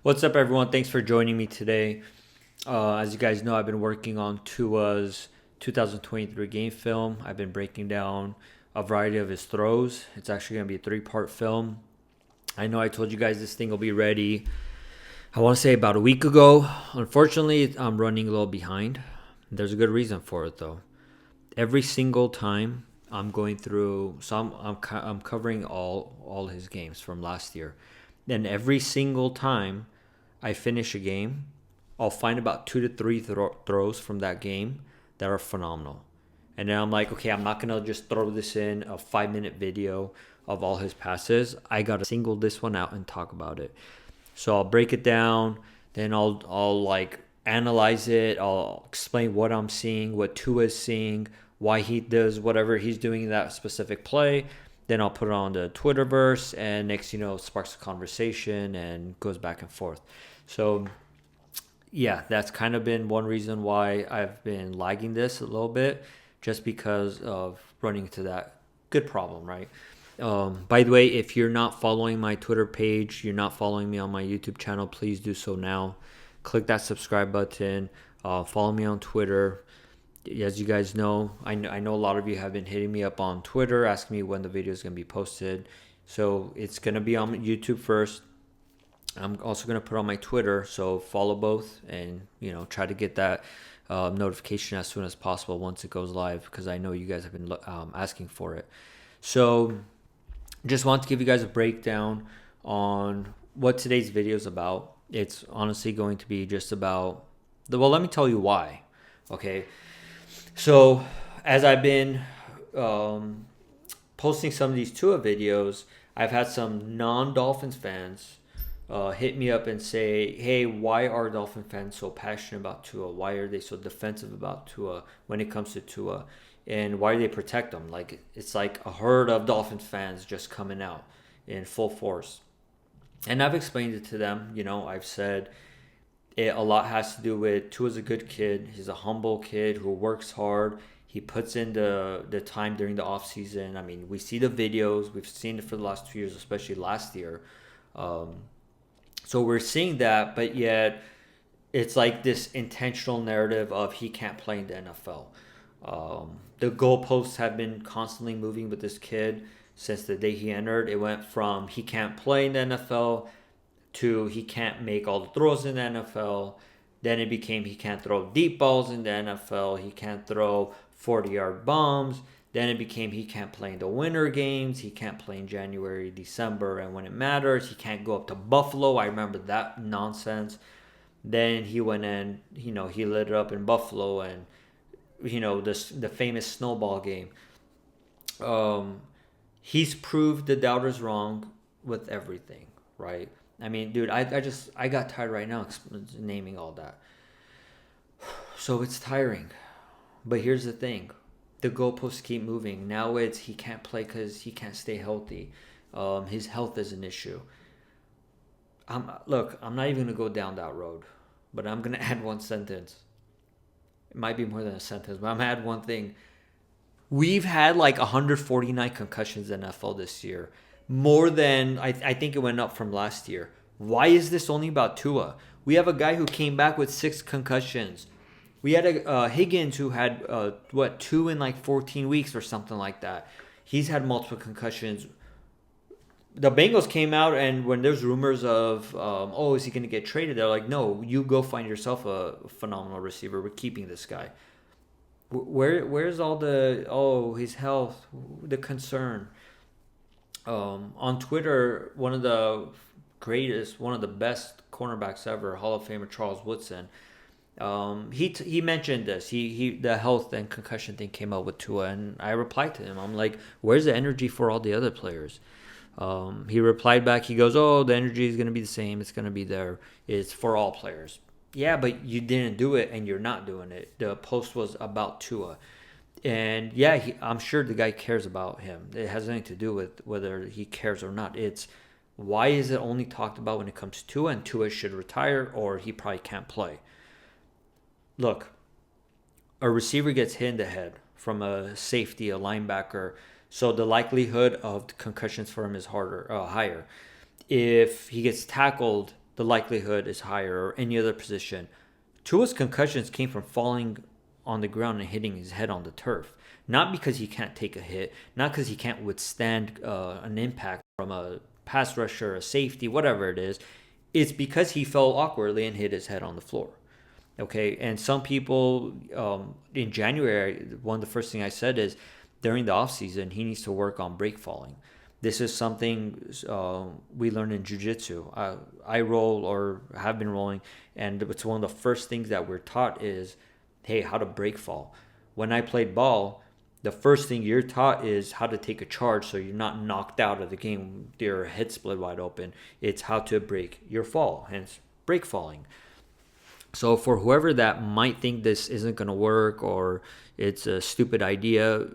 What's up, everyone? Thanks for joining me today. As you guys know, I've been working on Tua's 2023 game film. I've been breaking down a variety of his throws. It's actually going to be a three-part film. I know I told you guys this thing will be ready, I want to say about a week ago. Unfortunately, I'm running a little behind. There's a good reason for it, though. Every single time I'm going through, I'm covering all his games from last year. And every single time I finish a game, I'll find about 2 to 3 throws from that game that are phenomenal. And then I'm like, okay, I'm not going to just throw this in a 5-minute video of all his passes. I got to single this one out and talk about it. So I'll break it down. Then I'll like analyze it. I'll explain what I'm seeing, what Tua is seeing, why he does whatever he's doing in that specific play. Then I'll put it on the Twitterverse, and next, it sparks a conversation and goes back and forth. So, yeah, that's kind of been one reason why I've been lagging this a little bit, just because of running into that good problem, right? By the way, if you're not following my Twitter page, you're not following me on my YouTube channel, please do so now. Click that subscribe button. Follow me on Twitter. As you guys know, I know a lot of you have been hitting me up on Twitter, asking me when the video is going to be posted. So it's going to be on YouTube first. I'm also going to put on my Twitter, so follow both and, try to get that notification as soon as possible once it goes live, because I know you guys have been asking for it. So just want to give you guys a breakdown on what today's video is about. It's honestly going to be just about let me tell you why. Okay. So, as I've been posting some of these Tua videos, I've had some non-Dolphins fans hit me up and say, hey, why are Dolphin fans so passionate about Tua? Why are they so defensive about Tua when it comes to Tua? And why do they protect him? Like, it's like a herd of Dolphins fans just coming out in full force. And I've explained it to them. I've said a lot has to do with Tua's a good kid. He's a humble kid who works hard. He puts in the time during the offseason. I mean, we see the videos. We've seen it for the last 2 years, especially last year. So we're seeing that, but yet it's like this intentional narrative of he can't play in the NFL. The goalposts have been constantly moving with this kid since the day he entered. It went from he can't play in the NFL to he can't make all the throws in the NFL. Then it became he can't throw deep balls in the NFL. He can't throw 40-yard bombs. Then it became he can't play in the winter games. He can't play in January, December, and when it matters. He can't go up to Buffalo. I remember that nonsense. Then he went in, he lit it up in Buffalo, and, the famous snowball game. He's proved the doubters wrong with everything, right? I mean, dude, I got tired right now naming all that. So it's tiring. But here's the thing. The goalposts keep moving. Now it's he can't play because he can't stay healthy. His health is an issue. I'm not even going to go down that road. But I'm going to add one sentence. It might be more than a sentence, but I'm going to add one thing. We've had like 149 concussions in NFL this year. More than, I think it went up from last year. Why is this only about Tua? We have a guy who came back with 6 concussions. We had a Higgins who had, 2 in like 14 weeks or something like that. He's had multiple concussions. The Bengals came out, and when there's rumors of, is he going to get traded? They're like, no, you go find yourself a phenomenal receiver. We're keeping this guy. Where's all his health, the concern? On Twitter, one of the best cornerbacks ever, Hall of Famer Charles Woodson, he mentioned this. The health and concussion thing came up with Tua, and I replied to him. I'm like, where's the energy for all the other players? He replied back. He goes, the energy is going to be the same. It's going to be there. It's for all players. Yeah, but you didn't do it, and you're not doing it. The post was about Tua. And yeah, I'm sure the guy cares about him. It has nothing to do with whether he cares or not. It's why is it only talked about when it comes to Tua, and Tua should retire or he probably can't play. Look, a receiver gets hit in the head from a safety, a linebacker, so the likelihood of concussions for him is higher. If he gets tackled the likelihood is higher, or any other position. Tua's concussions came from falling on the ground and hitting his head on the turf. Not because he can't take a hit, not because he can't withstand an impact from a pass rusher, a safety, whatever it is. It's because he fell awkwardly and hit his head on the floor. Okay, and some people in January, one of the first things I said is during the offseason, he needs to work on break falling. This is something we learned in jiu-jitsu. I roll or have been rolling, and it's one of the first things that we're taught is, hey, how to break fall. When I played ball, the first thing you're taught is how to take a charge so you're not knocked out of the game, your head split wide open. It's how to break your fall, hence break falling. So for whoever that might think this isn't going to work or it's a stupid idea,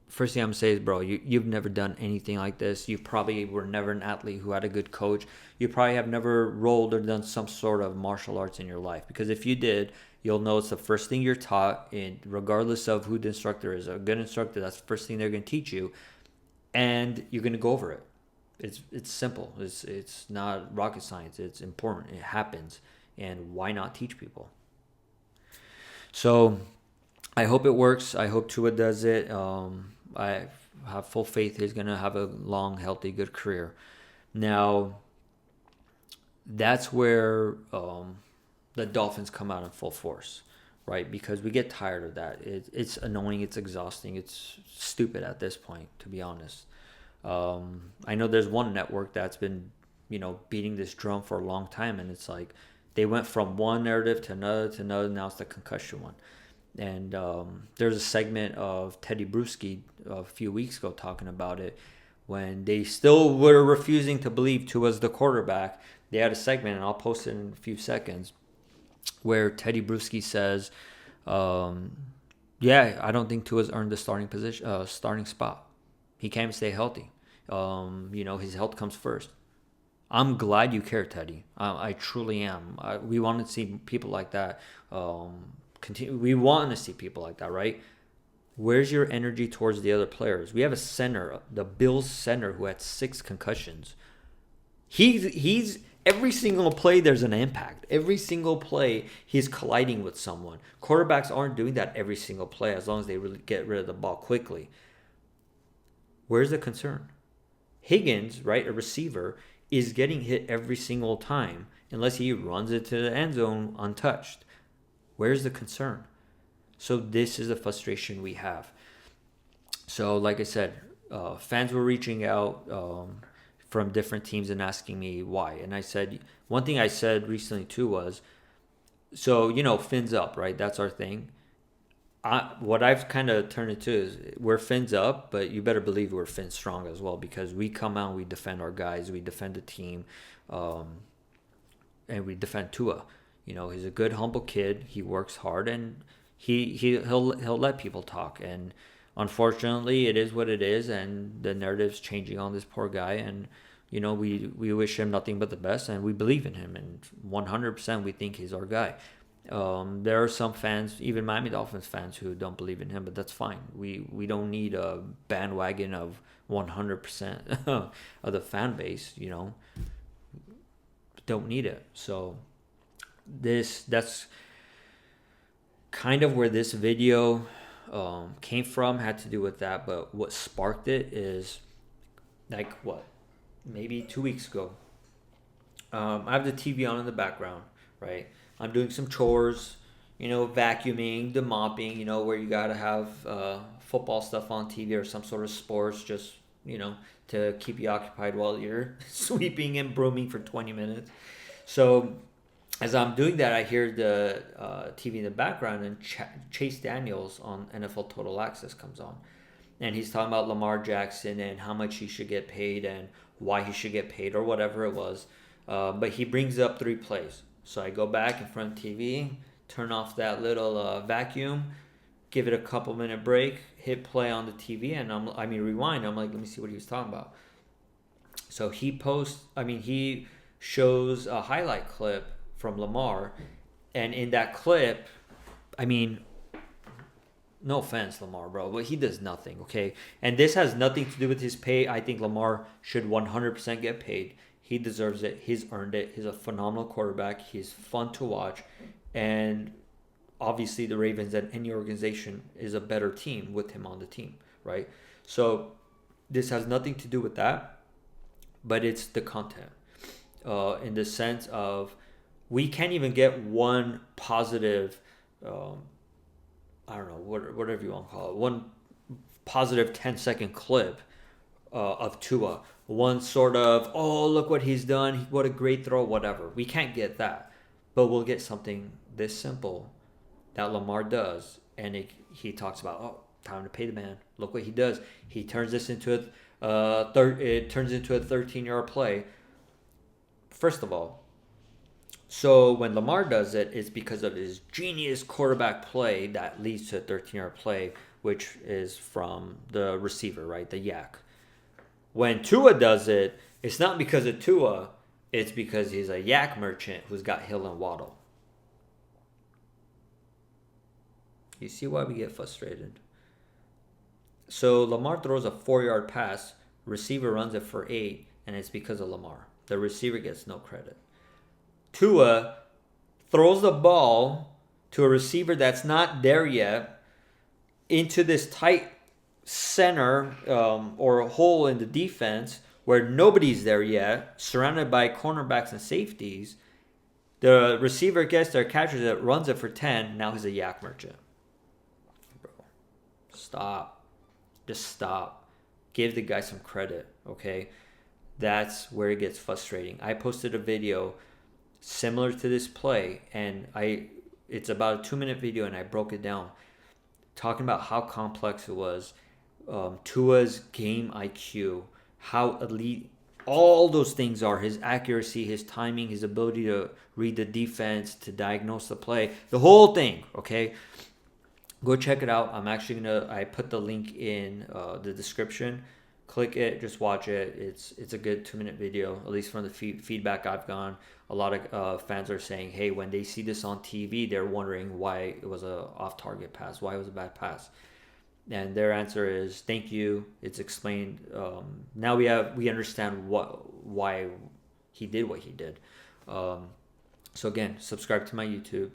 first thing I'm going to say is, bro, you've never done anything like this. You probably were never an athlete who had a good coach. You probably have never rolled or done some sort of martial arts in your life. Because if you did, you'll know it's the first thing you're taught, and regardless of who the instructor is. A good instructor, that's the first thing they're going to teach you. And you're going to go over it. It's simple. It's not rocket science. It's important. It happens. And why not teach people? So I hope it works. I hope Tua does it. I have full faith he's going to have a long, healthy, good career. Now, that's where the Dolphins come out in full force, right? Because we get tired of that. It's annoying. It's exhausting. It's stupid at this point, to be honest. I know there's one network that's been, beating this drum for a long time, and it's like they went from one narrative to another. Now it's the concussion one. And there's a segment of Tedy Bruschi a few weeks ago talking about it when they still were refusing to believe Tua's the quarterback. They had a segment, and I'll post it in a few seconds, where Tedy Bruschi says, yeah, I don't think Tua's earned the starting spot. He can't stay healthy. His health comes first. I'm glad you care, Tedy. I truly am. We want to see people like that continue. We want to see people like that, right? Where's your energy towards the other players? We have a center, the Bills center, who had 6 concussions. He's every single play there's an impact. Every single play he's colliding with someone. Quarterbacks aren't doing that every single play as long as they really get rid of the ball quickly. Where's the concern? Higgins, right, a receiver, is getting hit every single time unless he runs it to the end zone untouched. Where's the concern? So this is the frustration we have. So like I said, fans were reaching out from different teams and asking me why. And I said, one thing I said recently too was, so, fins up, right? That's our thing. What I've kind of turned it to is we're fins up, but you better believe we're fins strong as well, because we come out and we defend our guys, we defend the team, and we defend Tua. He's a good, humble kid. He works hard, and he'll let people talk. And unfortunately, it is what it is, and the narrative's changing on this poor guy. And we wish him nothing but the best, and we believe in him, and 100% we think he's our guy. There are some fans, even Miami Dolphins fans, who don't believe in him, but that's fine. We don't need a bandwagon of 100% of the fan base. Don't need it. So that's kind of where this video came from, had to do with that. But what sparked it is maybe 2 weeks ago. I have the TV on in the background, right? I'm doing some chores, vacuuming, the mopping, where you got to have football stuff on TV or some sort of sports, just, to keep you occupied while you're sweeping and brooming for 20 minutes. So as I'm doing that, I hear the TV in the background, and Chase Daniels on NFL Total Access comes on. And he's talking about Lamar Jackson and how much he should get paid and why he should get paid or whatever it was. But he brings up 3 plays. So I go back in front of TV, turn off that little vacuum, give it a couple minute break, hit play on the TV, and rewind. I'm like, let me see what he was talking about. So he shows a highlight clip from Lamar, and in that clip, no offense, Lamar, bro, but he does nothing, okay? And this has nothing to do with his pay. I think Lamar should 100% get paid. He deserves it. He's earned it. He's a phenomenal quarterback. He's fun to watch. And obviously the Ravens and any organization is a better team with him on the team, right? So this has nothing to do with that, but it's the content. In the sense of we can't even get one positive, I don't know, whatever you want to call it, one positive 10-second clip of Tua. One sort of, oh, look what he's done. What a great throw, whatever. We can't get that. But we'll get something this simple that Lamar does. And he talks about, oh, time to pay the man. Look what he does. He turns this into a 13-yard play. First of all, so when Lamar does it, it's because of his genius quarterback play that leads to a 13-yard play, which is from the receiver, right? The yak. When Tua does it, it's not because of Tua. It's because he's a yak merchant who's got Hill and Waddle. You see why we get frustrated? So Lamar throws a 4-yard pass. Receiver runs it for 8, and it's because of Lamar. The receiver gets no credit. Tua throws the ball to a receiver that's not there yet into this tight center or a hole in the defense where nobody's there yet, surrounded by cornerbacks and safeties. The receiver gets there, catches it, runs it for 10. Now he's a yak merchant. Bro, stop. Just stop. Give the guy some credit, okay? That's where it gets frustrating. I posted a video similar to this play, and it's about a 2-minute video, and I broke it down, talking about how complex it was. Tua's game IQ, how elite all those things are, his accuracy, his timing, his ability to read the defense, to diagnose the play, the whole thing, okay? Go check it out. I put the link in the description. Click it, just watch it. It's a good 2-minute video, at least from the feedback I've gotten. A lot of fans are saying, hey, when they see this on TV, they're wondering why it was a off-target pass, why it was a bad pass. And their answer is, thank you. It's explained. Now we understand why he did what he did. So again, subscribe to my YouTube.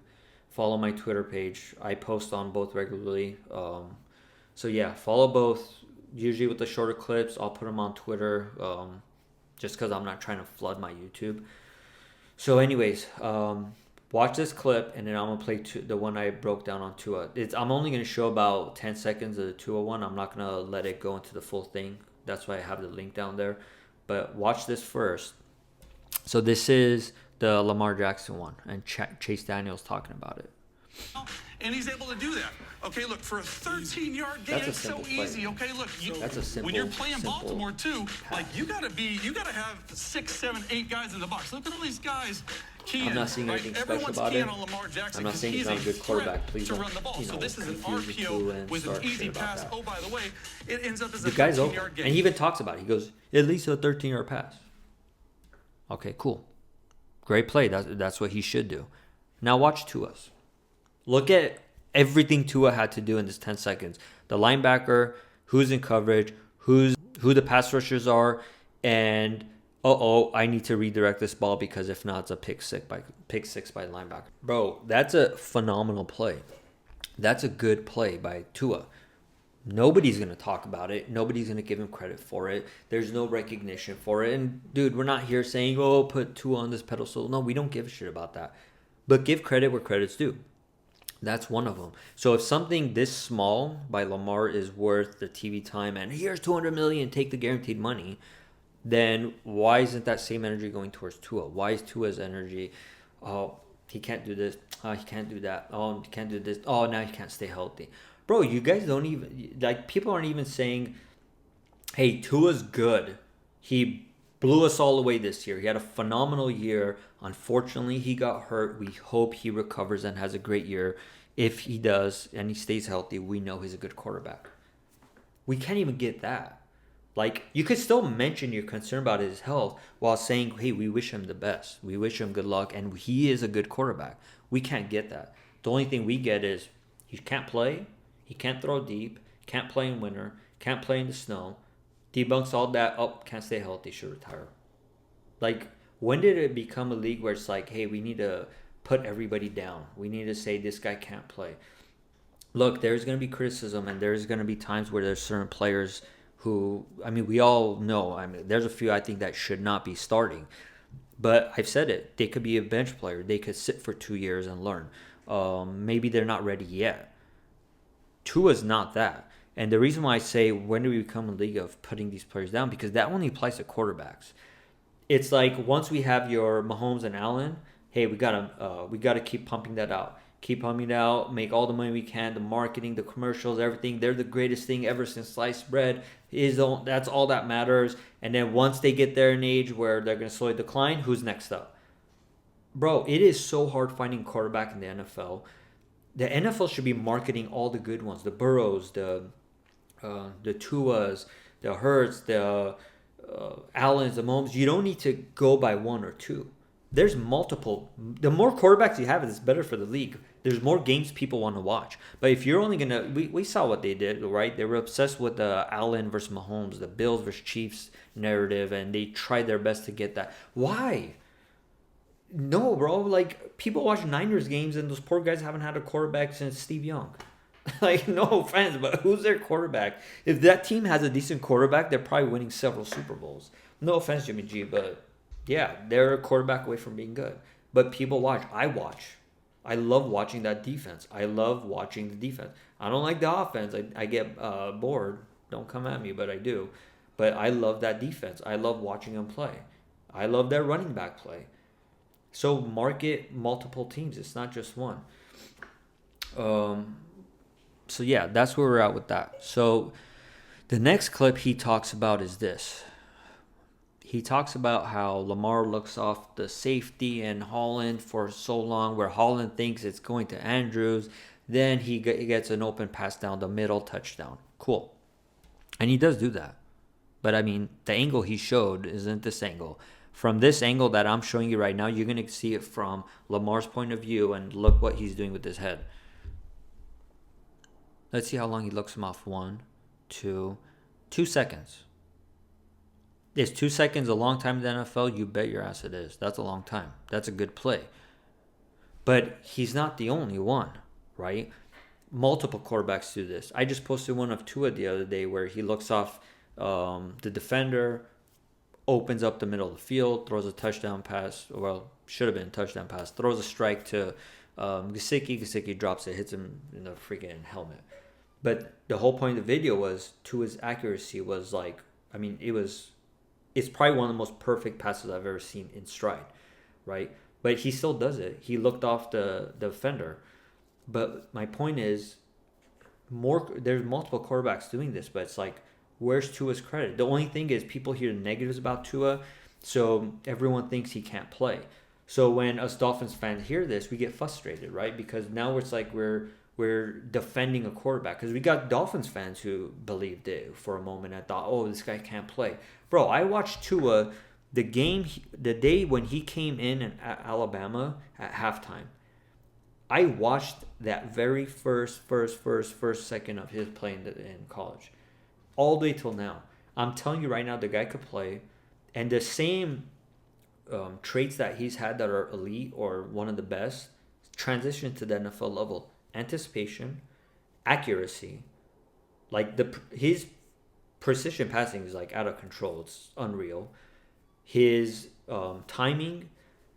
Follow my Twitter page. I post on both regularly. So yeah, follow both. Usually with the shorter clips, I'll put them on Twitter just because I'm not trying to flood my YouTube. So anyways, watch this clip, and then I'm going to play the one I broke down on Tua. I'm only going to show about 10 seconds of the Tua one. I'm not going to let it go into the full thing. That's why I have the link down there. But watch this first. So this is the Lamar Jackson one, and Chase Daniels talking about it. And he's able to do that. Okay, look, for a 13-yard gain, it's so easy. Okay, look, when you're playing Baltimore too, like you gotta have 6, 7, 8 guys in the box. Look at all these guys. I'm not seeing anything special about it. I'm not saying he's not a good quarterback. Please don't, so this is an RPO with an easy pass. Oh, by the way, it ends up as a 13-yard gain. And he even talks about it. He goes, at least a 13-yard pass. Okay, cool. Great play. That's what he should do. Now watch Tua's. Look at everything Tua had to do in this 10 seconds. The linebacker, who's in coverage, who the pass rushers are, and I need to redirect this ball because if not, it's a pick six by the linebacker. Bro, that's a phenomenal play. That's a good play by Tua. Nobody's going to talk about it. Nobody's going to give him credit for it. There's no recognition for it. And dude, we're not here saying, put Tua on this pedestal. No, we don't give a shit about that. But give credit where credit's due. That's one of them. So if something this small by Lamar is worth the TV time and here's $200 million, take the guaranteed money, then why isn't that same energy going towards Tua? Why is Tua's energy, he can't do this, he can't do that, he can't do this, now he can't stay healthy. Bro, you guys don't even, people aren't even saying, hey, Tua's good. He blew us all away this year. He had a phenomenal year. Unfortunately, he got hurt. We hope he recovers and has a great year. If he does and he stays healthy, we know he's a good quarterback. We can't even get that. You could still mention your concern about his health while saying, hey, we wish him the best. We wish him good luck, and he is a good quarterback. We can't get that. The only thing we get is he can't play, he can't throw deep, can't play in winter, can't play in the snow. Debunks all that. Can't stay healthy, should retire. Like, when did it become a league where it's like, hey, we need to put everybody down. We need to say this guy can't play. Look, there's going to be criticism, and there's going to be times where there's certain players who, I mean, we all know. I mean, there's a few I think that should not be starting. But I've said it. They could be a bench player. They could sit for 2 years and learn. Maybe they're not ready yet. Tua's not that. And the reason why I say when do we become a league of putting these players down, because that only applies to quarterbacks. It's like once we have your Mahomes and Allen, hey, we gotta keep pumping that out. Keep pumping it out, make all the money we can, the marketing, the commercials, everything. They're the greatest thing ever since sliced bread. That's all that matters. And then once they get there in age where they're going to slowly decline, who's next up? Bro, it is so hard finding quarterback in the NFL. The NFL should be marketing all the good ones. The Burrows, the Tuas, the Hurts, the Allens, the Mahomes. You don't need to go by one or two. There's multiple. The more quarterbacks you have, it's better for the league. There's more games people want to watch. But if you're only going to... We saw what they did, right? They were obsessed with the Allen versus Mahomes, the Bills versus Chiefs narrative, and they tried their best to get that. Why? No, bro. Like, people watch Niners games, and those poor guys haven't had a quarterback since Steve Young. Like, no offense, but who's their quarterback? If that team has a decent quarterback, they're probably winning several Super Bowls. No offense, Jimmy G, but... yeah, they're a quarterback away from being good. But people watch. I watch. I love watching that defense. I love watching the defense. I don't like the offense. I get bored. Don't come at me, but I do. But I love that defense. I love watching them play. I love their running back play. So market multiple teams. It's not just one. So yeah, that's where we're at with that. So the next clip he talks about is this. He talks about how Lamar looks off the safety and Holland for so long, where Holland thinks it's going to Andrews. Then he gets an open pass down the middle, touchdown. Cool. And he does do that. But, I mean, the angle he showed isn't this angle. From this angle that I'm showing you right now, you're going to see it from Lamar's point of view, and look what he's doing with his head. Let's see how long he looks him off. 2 seconds. Is 2 seconds a long time in the NFL? You bet your ass it is. That's a long time. That's a good play. But he's not the only one, right? Multiple quarterbacks do this. I just posted one of Tua the other day where he looks off the defender, opens up the middle of the field, throws a touchdown pass. Well, should have been a touchdown pass. Throws a strike to Gesicki. Gesicki drops it, hits him in the freaking helmet. But the whole point of the video was Tua's accuracy was like, I mean, it's probably one of the most perfect passes I've ever seen in stride, right? But he still does it. He looked off the defender. But my point is, there's multiple quarterbacks doing this, but it's like, where's Tua's credit? The only thing is people hear negatives about Tua, so everyone thinks he can't play. So when us Dolphins fans hear this, we get frustrated, right? Because now it's like we're defending a quarterback. Because we got Dolphins fans who believed it for a moment and thought, oh, this guy can't play. Bro, I watched Tua the day when he came in Alabama at halftime. I watched that very first second of his playing in college. All the way till now. I'm telling you right now, the guy could play. And the same traits that he's had that are elite or one of the best transition to the NFL level. Anticipation, accuracy. Like his precision passing is like out of control. It's unreal. His timing,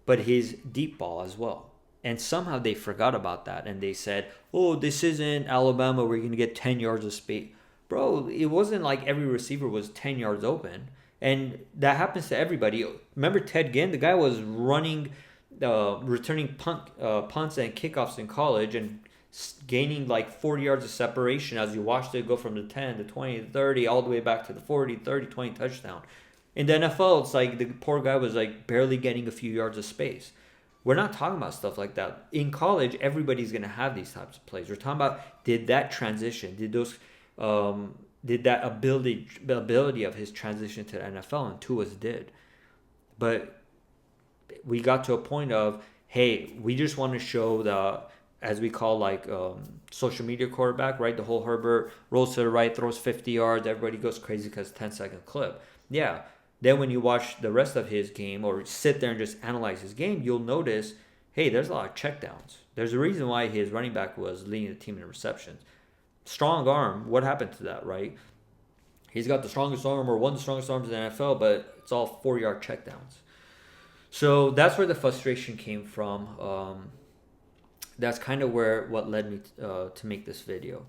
but his deep ball as well. And somehow they forgot about that. And they said, oh, this isn't Alabama where you're going to get 10 yards of space. Bro, it wasn't like every receiver was 10 yards open. And that happens to everybody. Remember Ted Ginn? The guy was running, returning punts and kickoffs in college and gaining like 40 yards of separation as you watched it go from the 10, the 20, the 30, all the way back to the 40, 30, 20 touchdown. In the NFL, it's like the poor guy was like barely getting a few yards of space. We're not talking about stuff like that. In college, everybody's going to have these types of plays. We're talking about, did that transition, did that ability of his transition to the NFL, and Tua's did. But we got to a point of, hey, we just want to show the, as we call like social media quarterback, right? The whole Herbert rolls to the right, throws 50 yards, everybody goes crazy because 10-second clip. Yeah, Then when you watch the rest of his game or sit there and just analyze his game, you'll notice, hey, there's a lot of checkdowns. There's a reason why his running back was leading the team in receptions. Strong arm, what happened to that, right? He's got the strongest arm, or one of the strongest arms in the NFL, but it's all 4-yard checkdowns. So that's where the frustration came from. That's kind of what led me to make this video.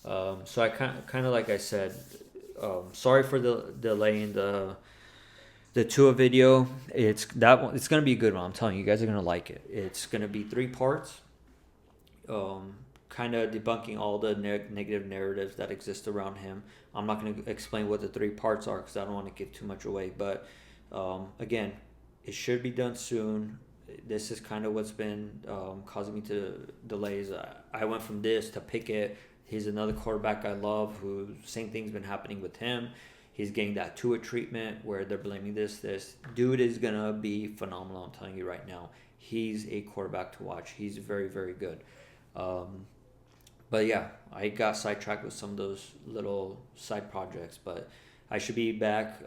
So I kind of like I said, sorry for the delay in the Tua video. It's gonna be a good one. I'm telling you, you guys are gonna like it. It's gonna be 3 parts. Kind of debunking all the negative narratives that exist around him. I'm not going to explain what the 3 parts are because I don't want to give too much away. But again, it should be done soon. This is kind of what's been causing me to delays. I went from this to Pickett. He's another quarterback I love who same thing's been happening with him. He's getting that Tua treatment where they're blaming this. Dude is going to be phenomenal, I'm telling you right now. He's a quarterback to watch. He's very, very good. But yeah, I got sidetracked with some of those little side projects, but I should be back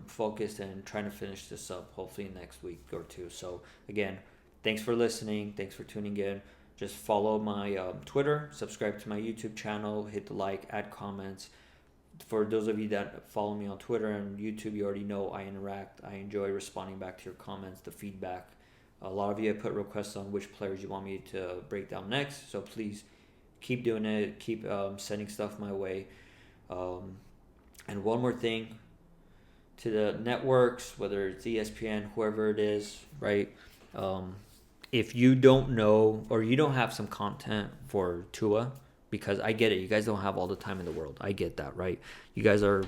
focused and trying to finish this up hopefully next week or 2. So again, thanks for listening. Thanks for tuning in. Just follow my Twitter, subscribe to my YouTube channel, hit the like, add comments. For those of you that follow me on Twitter and YouTube, you already know I interact. I enjoy responding back to your comments, the feedback. A lot of you have put requests on which players you want me to break down next, so please keep doing it. Keep sending stuff my way. And one more thing to the networks, whether it's ESPN, whoever it is, right? If you don't know or you don't have some content for Tua, because I get it, you guys don't have all the time in the world. I get that, right? You guys are,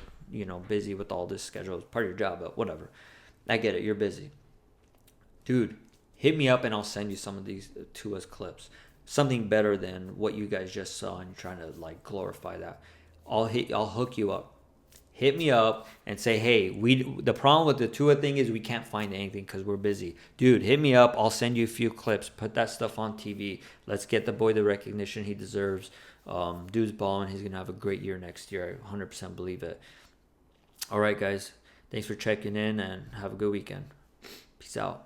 busy with all this schedule. It's part of your job, but whatever. I get it. You're busy. Dude, hit me up and I'll send you some of these Tua's clips. Something better than what you guys just saw and trying to glorify that. I'll hook you up. Hit me up and say, hey, the problem with the Tua thing is we can't find anything because we're busy. Dude, hit me up. I'll send you a few clips. Put that stuff on TV. Let's get the boy the recognition he deserves. Dude's balling. He's going to have a great year next year. I 100% believe it. All right, guys. Thanks for checking in and have a good weekend. Peace out.